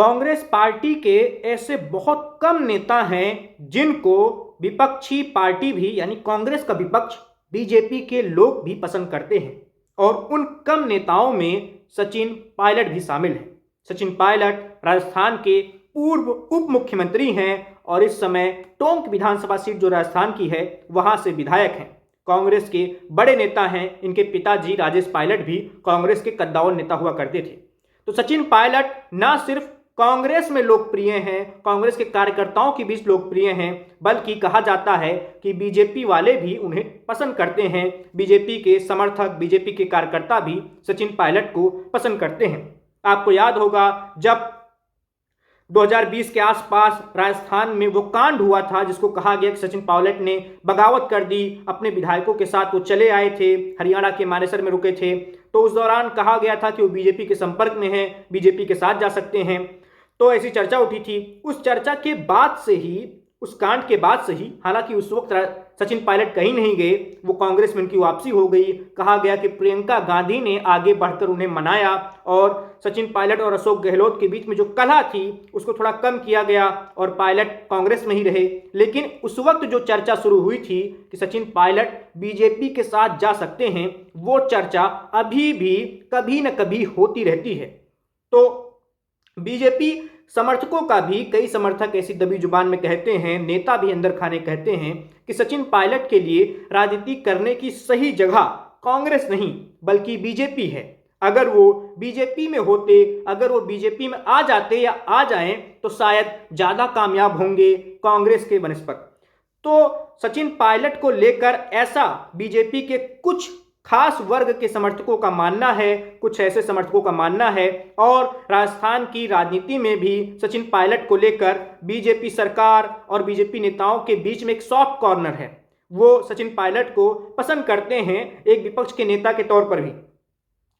Congress party के ऐसे बहुत कम नेता हैं जिनको विपक्षी पार्टी भी यानी कांग्रेस का विपक्ष बीजेपी के लोग भी पसंद करते हैं और उन कम नेताओं में सचिन पायलट भी शामिल हैं। सचिन पायलट राजस्थान के पूर्व उप मुख्यमंत्री हैं और इस समय टोंक विधानसभा सीट जो राजस्थान की है वहां से विधायक हैं। कांग्रेस के बड़े नेता हैं। इनके पिताजी राजेश पायलट भी कांग्रेस के कद्दावर नेता हुआ करते थे। तो सचिन पायलट ना सिर्फ कांग्रेस में लोकप्रिय हैं, कांग्रेस के कार्यकर्ताओं के बीच लोकप्रिय हैं, बल्कि कहा जाता है कि बीजेपी वाले भी उन्हें पसंद करते हैं। बीजेपी के समर्थक, बीजेपी के कार्यकर्ता भी सचिन पायलट को पसंद करते हैं। आपको याद होगा जब 2020 के आसपास राजस्थान में वो कांड हुआ था जिसको कहा गया कि सचिन पायलट ने बगावत कर दी, अपने विधायकों के साथ वो चले आए थे, हरियाणा के मानेसर में रुके थे। तो उस दौरान कहा गया था कि वो बीजेपी के संपर्क में हैं, बीजेपी के साथ जा सकते हैं। तो ऐसी चर्चा उठी थी। उस चर्चा के बाद से ही, उस कांड के बाद से ही, हालांकि उस वक्त सचिन पायलट कहीं नहीं गए, वो कांग्रेस में उनकी वापसी हो गई। कहा गया कि प्रियंका गांधी ने आगे बढ़कर उन्हें मनाया और सचिन पायलट और अशोक गहलोत के बीच में जो कलह थी उसको थोड़ा कम किया गया और पायलट कांग्रेस में ही रहे। लेकिन उस वक्त जो चर्चा शुरू हुई थी कि सचिन पायलट बीजेपी के साथ जा सकते हैं, वो चर्चा अभी भी कभी न कभी होती रहती है। तो बीजेपी समर्थकों का भी, कई समर्थक ऐसी दबी जुबान में कहते हैं, नेता भी अंदर खाने कहते हैं कि सचिन पायलट के लिए राजनीति करने की सही जगह कांग्रेस नहीं बल्कि बीजेपी है। अगर वो बीजेपी में होते, अगर वो बीजेपी में आ जाते या आ जाएं तो शायद ज्यादा कामयाब होंगे कांग्रेस के बनस्पत। तो सचिन पायलट को लेकर ऐसा बीजेपी के कुछ खास वर्ग के समर्थकों का मानना है, कुछ ऐसे समर्थकों का मानना है। और राजस्थान की राजनीति में भी सचिन पायलट को लेकर बीजेपी सरकार और बीजेपी नेताओं के बीच में एक सॉफ्ट कॉर्नर है। वो सचिन पायलट को पसंद करते हैं एक विपक्ष के नेता के तौर पर भी।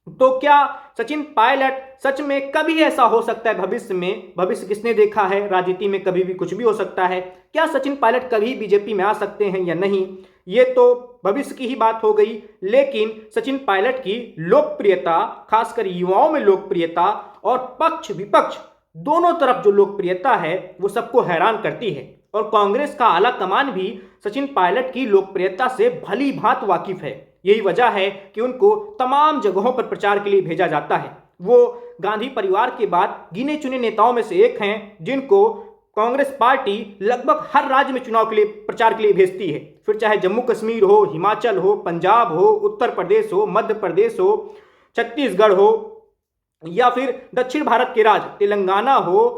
तो क्या सचिन पायलट सच में कभी ऐसा हो सकता है भविष्य में? भविष्य किसने देखा है? राजनीति में कभी भी कुछ भी हो सकता है। क्या सचिन पायलट कभी बीजेपी में आ सकते हैं या नहीं, ये तो भविष्य की ही बात हो गई। लेकिन सचिन पायलट की लोकप्रियता, खासकर युवाओं में लोकप्रियता और पक्ष विपक्ष दोनों तरफ जो लोकप्रियता है वो सबको हैरान करती है। और कांग्रेस का आला कमान भी सचिन पायलट की लोकप्रियता से भली भांति वाकिफ है। यही वजह है कि उनको तमाम जगहों पर प्रचार के लिए भेजा जाता है। वो गांधी परिवार के बाद गिने चुने नेताओं में से एक हैं जिनको कांग्रेस पार्टी लगभग हर राज्य में चुनाव के लिए, प्रचार के लिए भेजती है। फिर चाहे जम्मू कश्मीर हो, हिमाचल हो, पंजाब हो, उत्तर प्रदेश हो, मध्य प्रदेश हो, छत्तीसगढ़ हो या फिर दक्षिण भारत के राज्य तेलंगाना हो,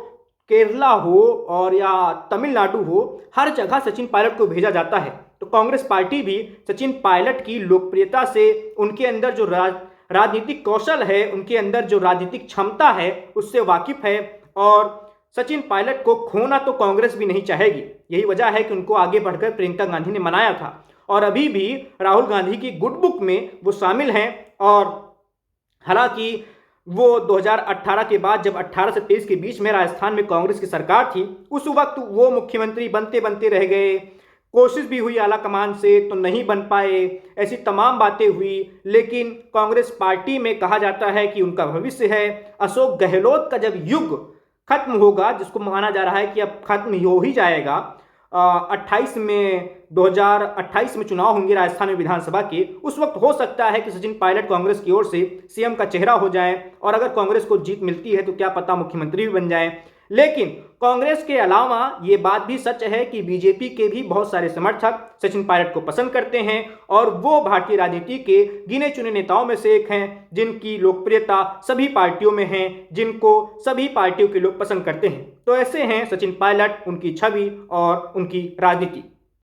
केरला हो और या तमिलनाडु हो, हर जगह सचिन पायलट को भेजा जाता है। तो कांग्रेस पार्टी भी सचिन पायलट की लोकप्रियता से, उनके अंदर जो राजनीतिक कौशल है, उनके अंदर जो राजनीतिक क्षमता है उससे वाकिफ है। और सचिन पायलट को खोना तो कांग्रेस भी नहीं चाहेगी। यही वजह है कि उनको आगे बढ़कर प्रियंका गांधी ने मनाया था और अभी भी राहुल गांधी की गुड बुक में वो शामिल हैं। और हालांकि वो 2018 के बाद, जब 18 से 23 के बीच में राजस्थान में कांग्रेस की सरकार थी, उस वक्त वो मुख्यमंत्री बनते बनते रह गए। कोशिश भी हुई आला कमान से तो नहीं बन पाए, ऐसी तमाम बातें हुई। लेकिन कांग्रेस पार्टी में कहा जाता है कि उनका भविष्य है। अशोक गहलोत का जब युग खत्म होगा, जिसको माना जा रहा है कि अब खत्म हो ही जाएगा, 2028 में चुनाव होंगे राजस्थान में विधानसभा के, उस वक्त हो सकता है कि सचिन पायलट कांग्रेस की ओर से सीएम का चेहरा हो जाए और अगर कांग्रेस को जीत मिलती है तो क्या पता मुख्यमंत्री भी बन जाए। लेकिन कांग्रेस के अलावा ये बात भी सच है कि बीजेपी के भी बहुत सारे समर्थक सचिन पायलट को पसंद करते हैं और वो भारतीय राजनीति के गिने चुने नेताओं में से एक हैं जिनकी लोकप्रियता सभी पार्टियों में है, जिनको सभी पार्टियों के लोग पसंद करते हैं। तो ऐसे हैं सचिन पायलट, उनकी छवि और उनकी राजनीति।